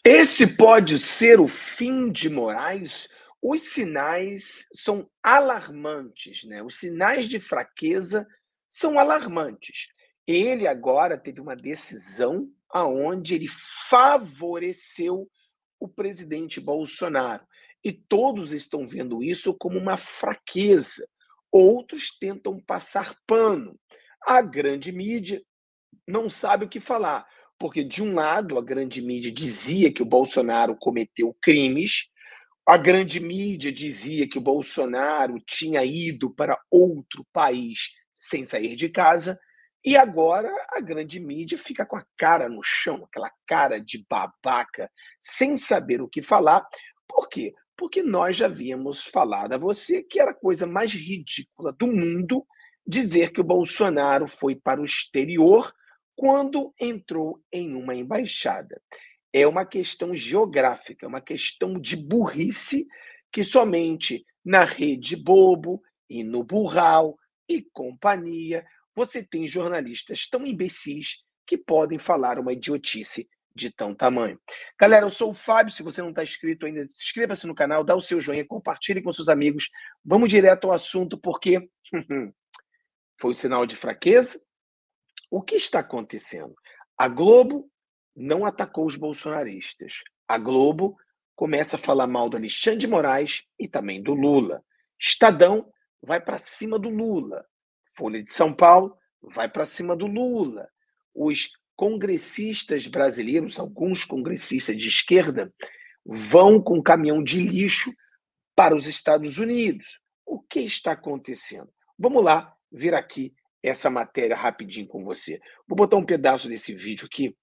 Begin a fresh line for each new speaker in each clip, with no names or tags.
Esse pode ser o fim de Moraes? Os sinais são alarmantes, né? Os sinais de fraqueza são alarmantes. Ele agora teve uma decisão aonde ele favoreceu o presidente Bolsonaro. E todos estão vendo isso como uma fraqueza. Outros tentam passar pano. A grande mídia não sabe o que falar, porque de um lado a grande mídia dizia que o Bolsonaro cometeu crimes, a grande mídia dizia que o Bolsonaro tinha ido para outro país sem sair de casa, e agora a grande mídia fica com a cara no chão, aquela cara de babaca, sem saber o que falar. Por quê? Porque nós já havíamos falado a você que era a coisa mais ridícula do mundo dizer que o Bolsonaro foi para o exterior quando entrou em uma embaixada. É uma questão geográfica, uma questão de burrice que somente na Rede Bobo e no Burral e companhia você tem jornalistas tão imbecis que podem falar uma idiotice de tão tamanho. Galera, eu sou o Fábio. Se você não está inscrito ainda, inscreva-se no canal, dá o seu joinha, compartilhe com seus amigos. Vamos direto ao assunto, porque foi um sinal de fraqueza. O que está acontecendo? A Globo não atacou os bolsonaristas. A Globo começa a falar mal do Alexandre de Moraes e também do Lula. Estadão vai para cima do Lula. Folha de São Paulo vai para cima do Lula. Os congressistas brasileiros, alguns congressistas de esquerda, vão com caminhão de lixo para os Estados Unidos. O que está acontecendo? Vamos lá ver aqui essa matéria rapidinho com você. Vou botar um pedaço desse vídeo aqui.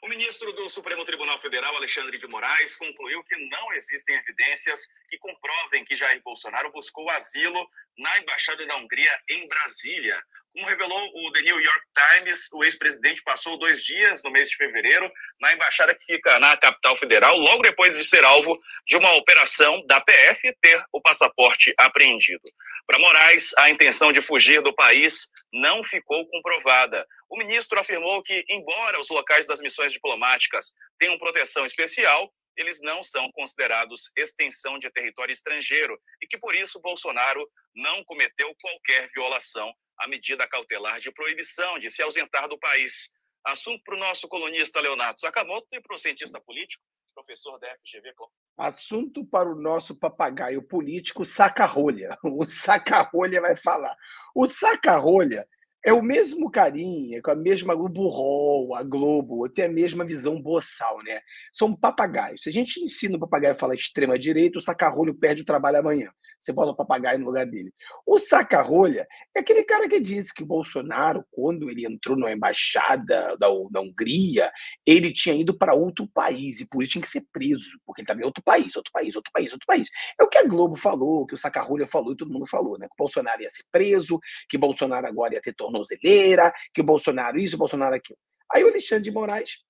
O ministro do Supremo Tribunal Federal, Alexandre de Moraes, concluiu que não existem evidências que comprovem que Jair Bolsonaro buscou asilo na Embaixada da Hungria em Brasília. Como revelou o The New York Times, o ex-presidente passou 2 dias no mês de fevereiro na embaixada que fica na capital federal, logo depois de ser alvo de uma operação da PF e ter o passaporte apreendido. Para Moraes, a intenção de fugir do país não ficou comprovada. O ministro afirmou que, embora os locais das missões diplomáticas tenham proteção especial, eles não são considerados extensão de território estrangeiro e que, por isso, Bolsonaro não cometeu qualquer violação à medida cautelar de proibição de se ausentar do país. Assunto para o nosso colunista Leonardo Sakamoto e para o cientista político, professor da FGV.
Assunto para o nosso papagaio político Saca-Rolha. O Saca-Rolha vai falar. O Saca-Rolha é o mesmo carinha, com a mesma. O Burrol, a Globo, tem a mesma visão boçal, né? São papagaios. Se a gente ensina o papagaio a falar extrema-direita, o Saca-Rolho perde o trabalho amanhã. Você bota o papagaio no lugar dele. O Saca-Rolha é aquele cara que disse que o Bolsonaro, quando ele entrou na embaixada da Hungria, ele tinha ido para outro país e por isso tinha que ser preso, porque ele estava em outro país, outro país, outro país, outro país. É o que a Globo falou, que o Saca-Rolha falou e todo mundo falou, né? Que o Bolsonaro ia ser preso, que o Bolsonaro agora ia ter tornozeleira, que o Bolsonaro isso, o Bolsonaro aquilo. Aí o Alexandre de Moraes,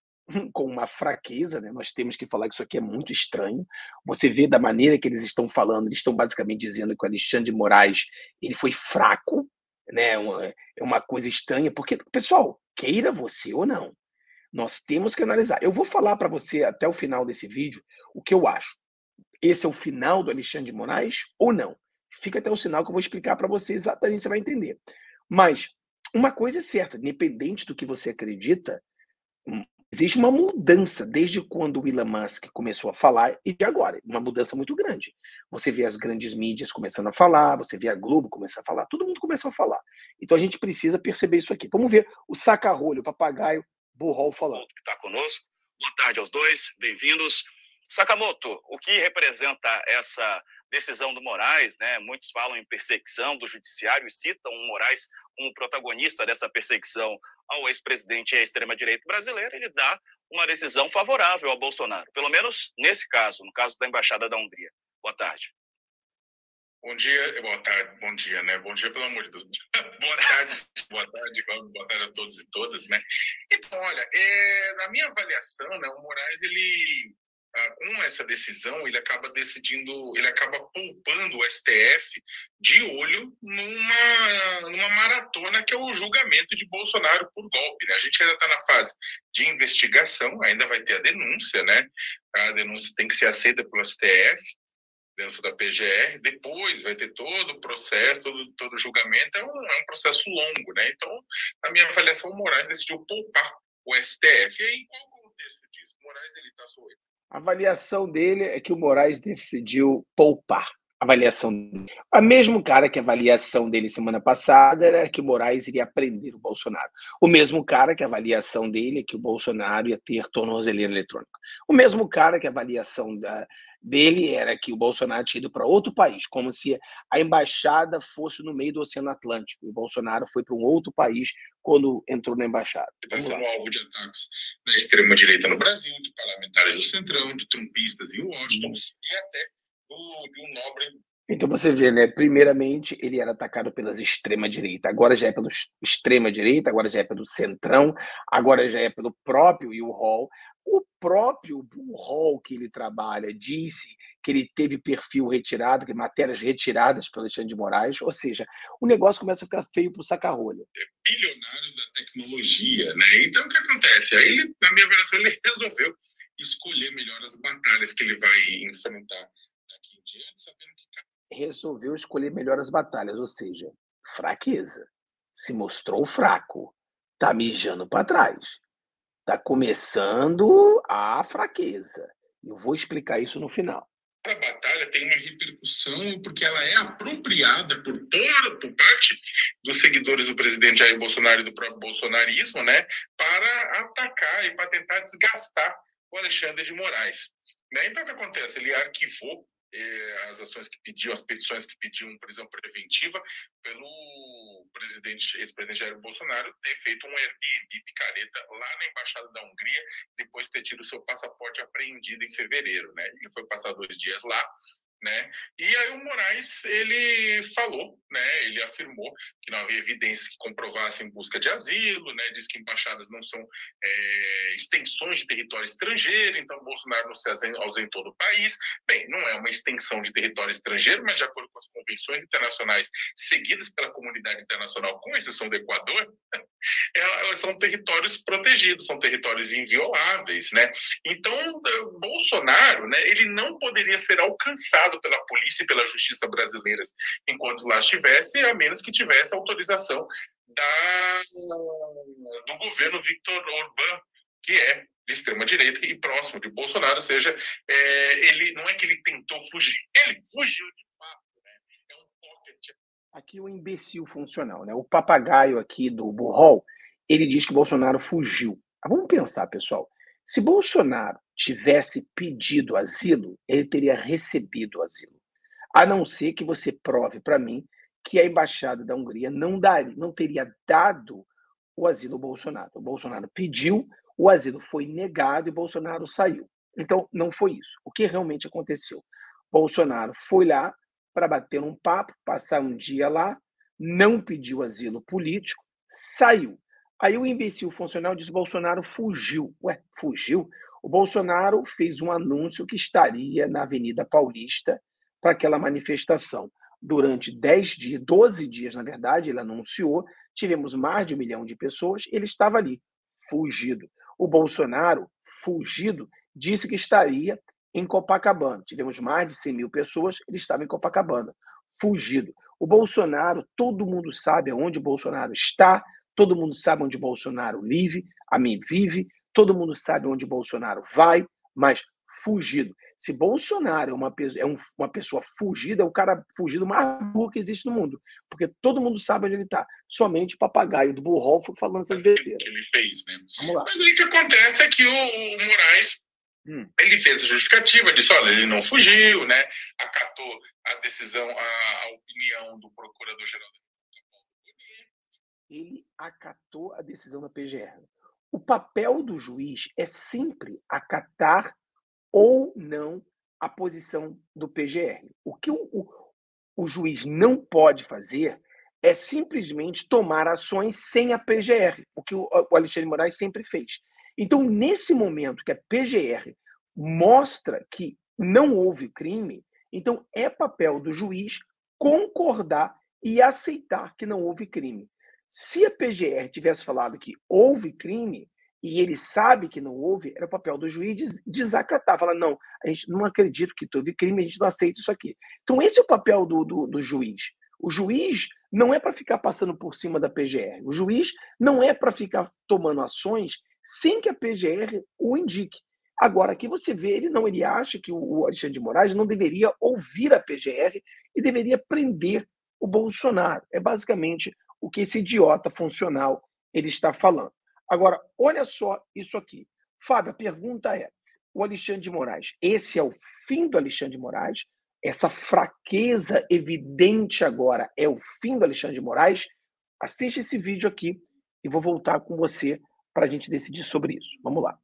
com uma fraqueza, né? Nós temos que falar que isso aqui é muito estranho. Você vê da maneira que eles estão falando, eles estão basicamente dizendo que o Alexandre de Moraes ele foi fraco, né? É uma coisa estranha, porque, pessoal, queira você ou não, nós temos que analisar. Eu vou falar para você até o final desse vídeo o que eu acho. Esse é o final do Alexandre de Moraes ou não? Fica até o final que eu vou explicar para você exatamente, você vai entender. Mas uma coisa é certa, independente do que você acredita, existe uma mudança desde quando o Elon Musk começou a falar e de agora, uma mudança muito grande. Você vê as grandes mídias começando a falar, você vê a Globo começando a falar, todo mundo começou a falar. Então a gente precisa perceber isso aqui. Vamos ver o saca-rolho, o papagaio Burrol falando.
Que está conosco. Boa tarde aos dois, bem-vindos. Sakamoto, o que representa essa decisão do Moraes, né? Muitos falam em perseguição do judiciário e citam o Moraes como protagonista dessa perseguição ao ex-presidente e à extrema-direita brasileira. Ele dá uma decisão favorável ao Bolsonaro, pelo menos nesse caso, no caso da Embaixada da Hungria. Boa tarde.
Bom dia, boa tarde, bom dia, né? Bom dia, pelo amor de Deus. Boa tarde, boa tarde a todos e todas, né? Então, olha, na minha avaliação, né, o Moraes, ele com essa decisão, ele acaba decidindo, ele acaba poupando o STF de olho numa maratona que é o julgamento de Bolsonaro por golpe, né? A gente ainda está na fase de investigação, ainda vai ter a denúncia, né? A denúncia tem que ser aceita pelo STF, dentro da PGR, depois vai ter todo o processo, todo o julgamento, é um processo longo, né? Então, a minha avaliação, o Moraes decidiu poupar o STF. E aí, qual é o contexto disso? O Moraes, ele está solto.
A avaliação dele é que o Moraes decidiu poupar. Avaliação dele. O mesmo cara que a avaliação dele semana passada era que o Moraes iria prender o Bolsonaro. O mesmo cara que a avaliação dele é que o Bolsonaro ia ter tornozeleira eletrônica. O mesmo cara que a avaliação dele era que o Bolsonaro tinha ido para outro país, como se a embaixada fosse no meio do Oceano Atlântico. E o Bolsonaro foi para um outro país quando entrou na embaixada.
Está sendo alvo de ataques da extrema-direita no Brasil, de parlamentares do Centrão, de trumpistas em Washington e até de um nobre.
Então você vê, né? Primeiramente, ele era atacado pelas extrema-direita, agora já é pelo extrema-direita, agora já é pelo Centrão, agora já é pelo próprio U-Hall. O próprio U-Hall que ele trabalha disse que ele teve perfil retirado, que matérias retiradas pelo Alexandre de Moraes, ou seja, o negócio começa a ficar feio para o saca-rolha.
É bilionário da tecnologia, né? Então o que acontece? Aí ele, na minha avaliação, ele resolveu escolher melhor as batalhas que ele vai enfrentar daqui em diante, sabendo que
resolveu escolher melhor as batalhas, ou seja, fraqueza. Se mostrou fraco, tá mijando para trás. Tá começando a fraqueza. Eu vou explicar isso no final.
A batalha tem uma repercussão porque ela é apropriada por parte dos seguidores do presidente Jair Bolsonaro e do próprio bolsonarismo, né, para atacar e para tentar desgastar o Alexandre de Moraes. Né? Então o que acontece? Ele arquivou as ações que pediam, as petições que pediam prisão preventiva pelo ex-presidente Jair Bolsonaro ter feito um Airbnb picareta lá na Embaixada da Hungria, depois de ter tido seu passaporte apreendido em fevereiro, né? Ele foi passar 2 dias lá, né? E aí o Moraes, ele falou, né? Ele afirmou que não havia evidências que comprovassem busca de asilo, né? Diz que embaixadas não são extensões de território estrangeiro, então Bolsonaro não se ausentou do país. Bem, não é uma extensão de território estrangeiro, mas de acordo com as convenções internacionais seguidas pela comunidade internacional, com exceção do Equador, são territórios protegidos, são territórios invioláveis, né? Então, Bolsonaro, né, ele não poderia ser alcançado pela polícia e pela justiça brasileiras enquanto lá estivesse, a menos que tivesse autorização do governo Viktor Orbán, que é de extrema-direita e próximo de Bolsonaro, ou seja, ele não é que ele tentou fugir, ele fugiu de fato, né? É um pocket.
Aqui o imbecil funcional, né? O papagaio aqui do Burrol, ele diz que Bolsonaro fugiu. Vamos pensar, pessoal. Se Bolsonaro tivesse pedido asilo, ele teria recebido asilo. A não ser que você prove para mim que a embaixada da Hungria não teria dado o asilo ao Bolsonaro. O Bolsonaro pediu, o asilo foi negado e Bolsonaro saiu. Então, não foi isso. O que realmente aconteceu? Bolsonaro foi lá para bater um papo, passar um dia lá, não pediu asilo político, saiu. Aí o imbecil funcional diz que Bolsonaro fugiu. Ué, fugiu? O Bolsonaro fez um anúncio que estaria na Avenida Paulista para aquela manifestação. Durante 10 dias, 12 dias, na verdade, ele anunciou, tivemos mais de 1 milhão de pessoas, ele estava ali, fugido. O Bolsonaro, fugido, disse que estaria em Copacabana. Tivemos mais de 100 mil pessoas, ele estava em Copacabana, fugido. O Bolsonaro, todo mundo sabe onde o Bolsonaro está, todo mundo sabe onde o Bolsonaro vive, todo mundo sabe onde o Bolsonaro vai, mas fugido. Se Bolsonaro é uma pessoa fugida, é o cara fugido mais burro que existe no mundo, porque todo mundo sabe onde ele está. Somente o papagaio do Burrol foi falando essas besteiras.
Que ele fez, né?
Vamos lá.
Mas aí o que acontece é que o Moraes ele fez a justificativa, disse, olha, ele não fugiu, né? Acatou a decisão, a opinião do procurador-geral da República.
Ele acatou a decisão da PGR. O papel do juiz é sempre acatar ou não a posição do PGR. O que o juiz não pode fazer é simplesmente tomar ações sem a PGR, o que o Alexandre de Moraes sempre fez. Então, nesse momento que a PGR mostra que não houve crime, então é papel do juiz concordar e aceitar que não houve crime. Se a PGR tivesse falado que houve crime e ele sabe que não houve, era o papel do juiz desacatar, falar, não, a gente não acredita que houve crime, a gente não aceita isso aqui. Então esse é o papel do juiz. O juiz não é para ficar passando por cima da PGR. O juiz não é para ficar tomando ações sem que a PGR o indique. Agora, aqui você vê, ele acha que o Alexandre de Moraes não deveria ouvir a PGR e deveria prender o Bolsonaro. É basicamente o que esse idiota funcional ele está falando. Agora, olha só isso aqui. Fábio, a pergunta é, o Alexandre de Moraes, esse é o fim do Alexandre de Moraes? Essa fraqueza evidente agora é o fim do Alexandre de Moraes? Assiste esse vídeo aqui e vou voltar com você para a gente decidir sobre isso. Vamos lá.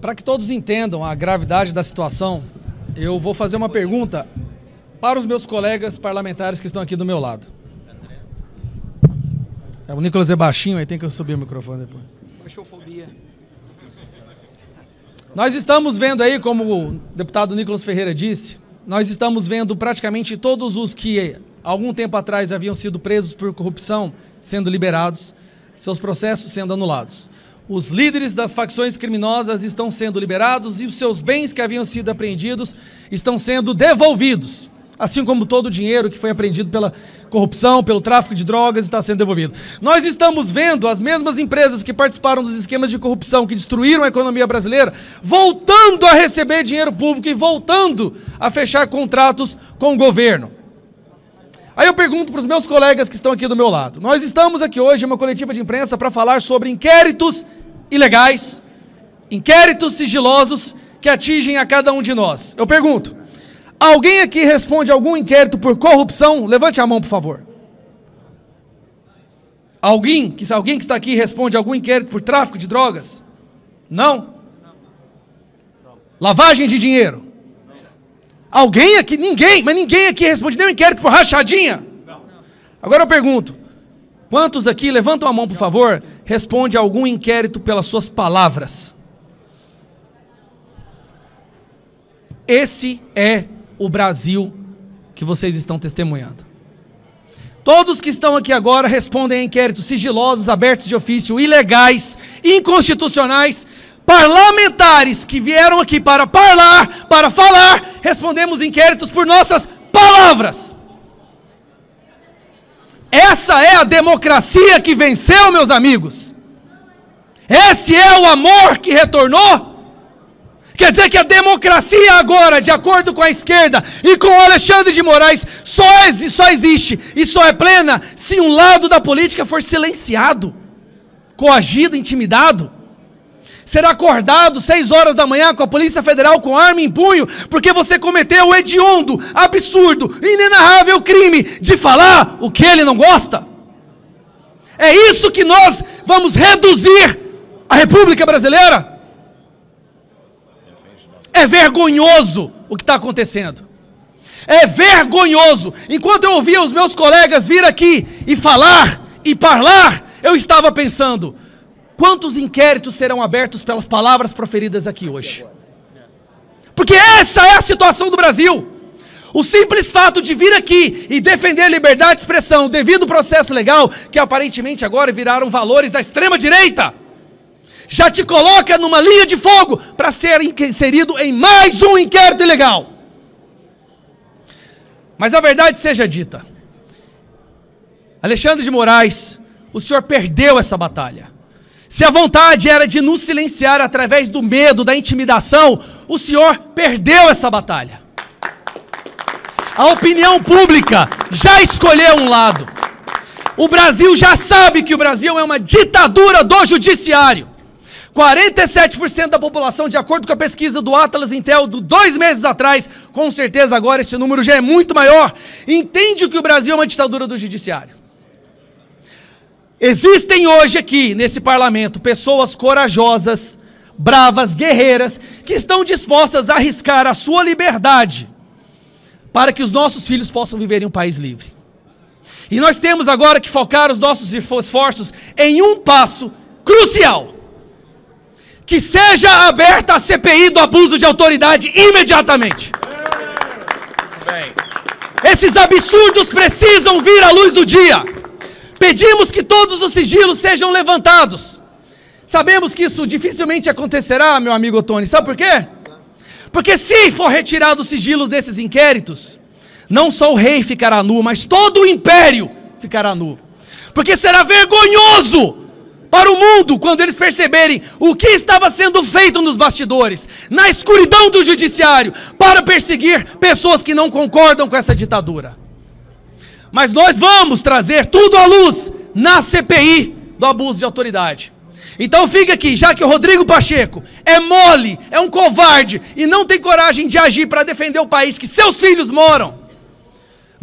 Para que todos entendam a gravidade da situação, eu vou fazer uma pergunta para os meus colegas parlamentares que estão aqui do meu lado. O Nicolas é baixinho, aí tem que eu subir o microfone depois.
Baixofobia.
Nós estamos vendo aí, como o deputado Nicolas Ferreira disse, nós estamos vendo praticamente todos os que algum tempo atrás haviam sido presos por corrupção sendo liberados, seus processos sendo anulados. Os líderes das facções criminosas estão sendo liberados e os seus bens que haviam sido apreendidos estão sendo devolvidos. Assim como todo o dinheiro que foi apreendido pela corrupção, pelo tráfico de drogas, está sendo devolvido. Nós estamos vendo as mesmas empresas que participaram dos esquemas de corrupção, que destruíram a economia brasileira, voltando a receber dinheiro público e voltando a fechar contratos com o governo. Aí eu pergunto para os meus colegas que estão aqui do meu lado. Nós estamos aqui hoje em uma coletiva de imprensa para falar sobre inquéritos ilegais, inquéritos sigilosos que atingem a cada um de nós. Eu pergunto, alguém aqui responde algum inquérito por corrupção? Levante a mão, por favor. Alguém que está aqui responde algum inquérito por tráfico de drogas? Não? Lavagem de dinheiro? Alguém aqui? Ninguém, mas ninguém aqui responde nenhum inquérito por rachadinha? Agora eu pergunto, quantos aqui, levantam a mão, por favor, responde algum inquérito pelas suas palavras? Esse é o Brasil que vocês estão testemunhando. Todos que estão aqui agora respondem a inquéritos sigilosos, abertos de ofício, ilegais, inconstitucionais, parlamentares que vieram aqui para falar, respondemos inquéritos por nossas palavras. Essa é a democracia que venceu, meus amigos. Esse é o amor que retornou. Quer dizer que a democracia agora, de acordo com a esquerda e com o Alexandre de Moraes, só existe e só é plena se um lado da política for silenciado, coagido, intimidado. Será acordado 6 horas da manhã com a Polícia Federal com arma em punho, porque você cometeu o hediondo, absurdo, inenarrável crime de falar o que ele não gosta? É isso que nós vamos reduzir a República Brasileira? É vergonhoso o que está acontecendo. É vergonhoso. Enquanto eu ouvia os meus colegas vir aqui e falar e parlar, eu estava pensando, quantos inquéritos serão abertos pelas palavras proferidas aqui hoje? Porque essa é a situação do Brasil. O simples fato de vir aqui e defender a liberdade de expressão, devido ao processo legal, que aparentemente agora viraram valores da extrema-direita, já te coloca numa linha de fogo para ser inserido em mais um inquérito ilegal. Mas a verdade seja dita, Alexandre de Moraes, o senhor perdeu essa batalha. Se a vontade era de nos silenciar através do medo, da intimidação, o senhor perdeu essa batalha. A opinião pública já escolheu um lado. O Brasil já sabe que o Brasil é uma ditadura do judiciário. 47% da população, de acordo com a pesquisa do Atlas Intel, de 2 meses atrás, com certeza agora esse número já é muito maior, entende que o Brasil é uma ditadura do judiciário. Existem hoje aqui, nesse parlamento, pessoas corajosas, bravas, guerreiras, que estão dispostas a arriscar a sua liberdade para que os nossos filhos possam viver em um país livre. E nós temos agora que focar os nossos esforços em um passo crucial. Que seja aberta a CPI do abuso de autoridade imediatamente. Esses absurdos precisam vir à luz do dia. Pedimos que todos os sigilos sejam levantados. Sabemos que isso dificilmente acontecerá, meu amigo Otoni. Sabe por quê? Porque se for retirado os sigilos desses inquéritos, não só o rei ficará nu, mas todo o império ficará nu. Porque será vergonhoso para o mundo quando eles perceberem o que estava sendo feito nos bastidores, na escuridão do judiciário, para perseguir pessoas que não concordam com essa ditadura. Mas nós vamos trazer tudo à luz na CPI do abuso de autoridade. Então fica aqui, já que o Rodrigo Pacheco é mole, é um covarde e não tem coragem de agir para defender o país que seus filhos moram.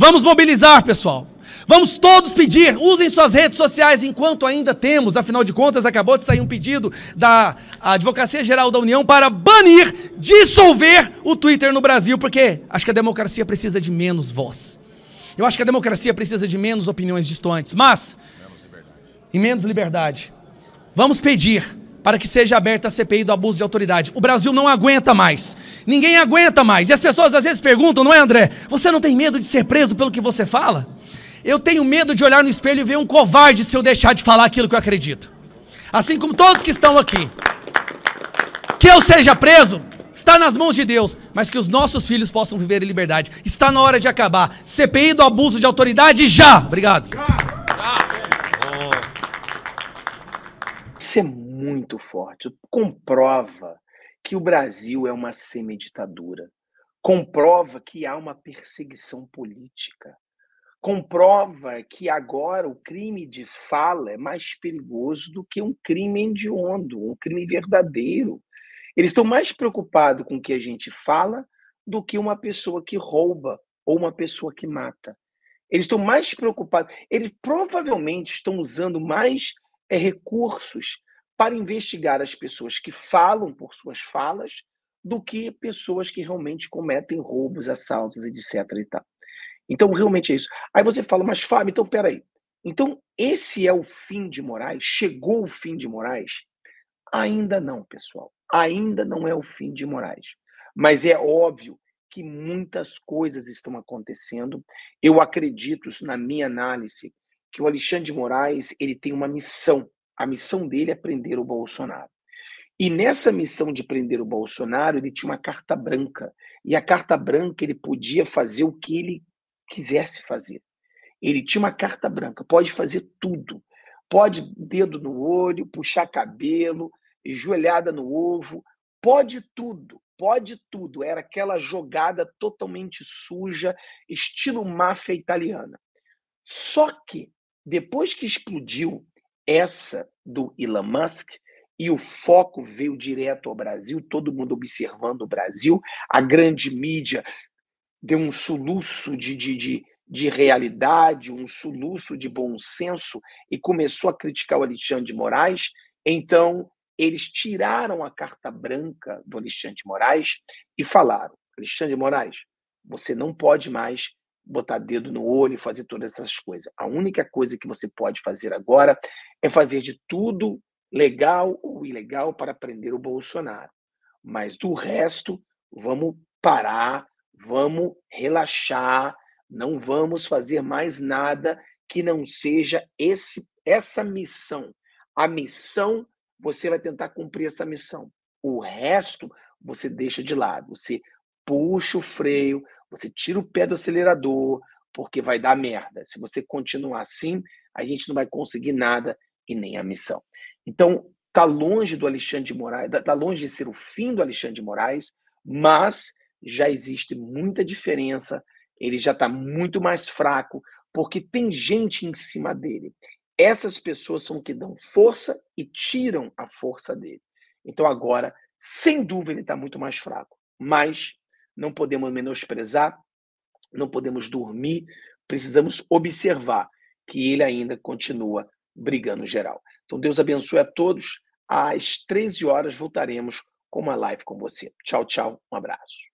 Vamos mobilizar, pessoal. Vamos todos pedir, usem suas redes sociais enquanto ainda temos, afinal de contas acabou de sair um pedido da Advocacia Geral da União para banir, dissolver o Twitter no Brasil, porque acho que a democracia precisa de menos voz. Eu acho que a democracia precisa de menos opiniões distantes, mas e menos liberdade. Vamos pedir para que seja aberta a CPI do abuso de autoridade. O Brasil não aguenta mais. Ninguém aguenta mais. E as pessoas às vezes perguntam, não é, André? Você não tem medo de ser preso pelo que você fala? Eu tenho medo de olhar no espelho e ver um covarde se eu deixar de falar aquilo que eu acredito. Assim como todos que estão aqui. Que eu seja preso, está nas mãos de Deus, mas que os nossos filhos possam viver em liberdade. Está na hora de acabar. CPI do abuso de autoridade já! Obrigado.
Isso é muito forte. Comprova que o Brasil é uma semiditadura. Comprova que há uma perseguição política. Comprova que agora o crime de fala é mais perigoso do que um crime hediondo, um crime verdadeiro. Eles estão mais preocupados com o que a gente fala do que uma pessoa que rouba ou uma pessoa que mata. Eles estão mais preocupados. Eles provavelmente estão usando mais recursos para investigar as pessoas que falam por suas falas do que pessoas que realmente cometem roubos, assaltos, etc. e tal. Então, realmente é isso. Aí você fala, mas Fábio, então peraí. Então, esse é o fim de Moraes? Chegou o fim de Moraes? Ainda não, pessoal. Ainda não é o fim de Moraes. Mas é óbvio que muitas coisas estão acontecendo. Eu acredito, na minha análise, que o Alexandre de Moraes ele tem uma missão. A missão dele é prender o Bolsonaro. E nessa missão de prender o Bolsonaro, ele tinha uma carta branca. E a carta branca ele podia fazer o que ele quisesse fazer. Ele tinha uma carta branca, pode fazer tudo. Pode dedo no olho, puxar cabelo, joelhada no ovo, pode tudo, pode tudo. Era aquela jogada totalmente suja, estilo máfia italiana. Só que, depois que explodiu essa do Elon Musk, e o foco veio direto ao Brasil, todo mundo observando o Brasil, a grande mídia deu um soluço de realidade, um soluço de bom senso e começou a criticar o Alexandre de Moraes. Então, eles tiraram a carta branca do Alexandre de Moraes e falaram, Alexandre de Moraes, você não pode mais botar dedo no olho e fazer todas essas coisas. A única coisa que você pode fazer agora é fazer de tudo legal ou ilegal para prender o Bolsonaro. Mas do resto, vamos parar, vamos relaxar, não vamos fazer mais nada que não seja essa missão. A missão, você vai tentar cumprir essa missão. O resto, você deixa de lado. Você puxa o freio, você tira o pé do acelerador, porque vai dar merda. Se você continuar assim, a gente não vai conseguir nada e nem a missão. Então, está longe do Alexandre de Moraes, está longe de ser o fim do Alexandre de Moraes, mas já existe muita diferença, ele já está muito mais fraco, porque tem gente em cima dele. Essas pessoas são que dão força e tiram a força dele. Então agora, sem dúvida, ele está muito mais fraco. Mas não podemos menosprezar, não podemos dormir, precisamos observar que ele ainda continua brigando geral. Então Deus abençoe a todos. Às 13 horas voltaremos com uma live com você. Tchau, tchau. Um abraço.